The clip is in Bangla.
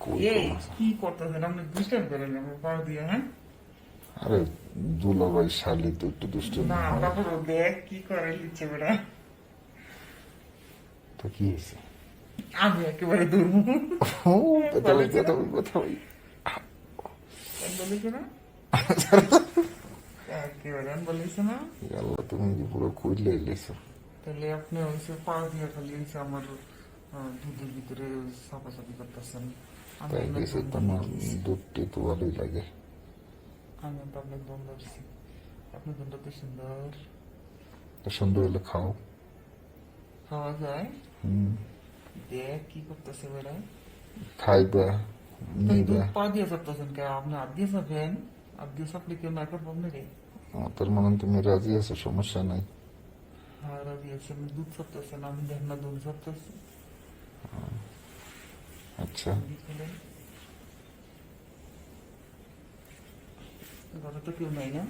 কই এই কমা? কি করতেছেন আপনি? ডিস্টার্ব করেন আমার পা দিয়ে, হ্যাঁ? আরে দুলাভাই শালি তো একটু না দুষ্টামি হয়। তারপর দেখ কি করে লিখছে বেটা। তো কি হয়েছে? আমি একেবারে দূর ও কথা বল বলেছে কথা না, বল কথা বল। বলেছে না, একেবারে বলেছে না। আল্লাহ তুমি কি পুরো কইলে এলেছো? তাহলে আপনি হচ্ছে পা দিয়ে খালি হচ্ছে আমার দুধের ভিতরে চাপাচাপি করতেছেন। আমি তাই আপনার গেছে দম ধরিয়ে তোমার দিয়েছি। দুধটি তো ভালোই লাগে। আমি তো আপনার দম ধরছি। আপনার দমটা তো সুন্দর। তো সুন্দর হলে খাও। খাওয়া যায়। হুম, দেখ কি করতেছে বেড়া। খাইবা তাই নিবা। দুধ পা দিয়ে চাপতেছেন কে? আপনি হাত দিয়ে চাপেন। হাত দিয়ে চাপলে কেউ না করবো আপনাকে। তার মানে তুমি রাজি আছো, সমস্যা নাই। হ্যাঁ রাজি আছে, আপনি দুধ চাপতেছেন, আমি দেখ না দুধ চাপতেছি। আচ্ছা, ঘরে তো কেউ নাই না?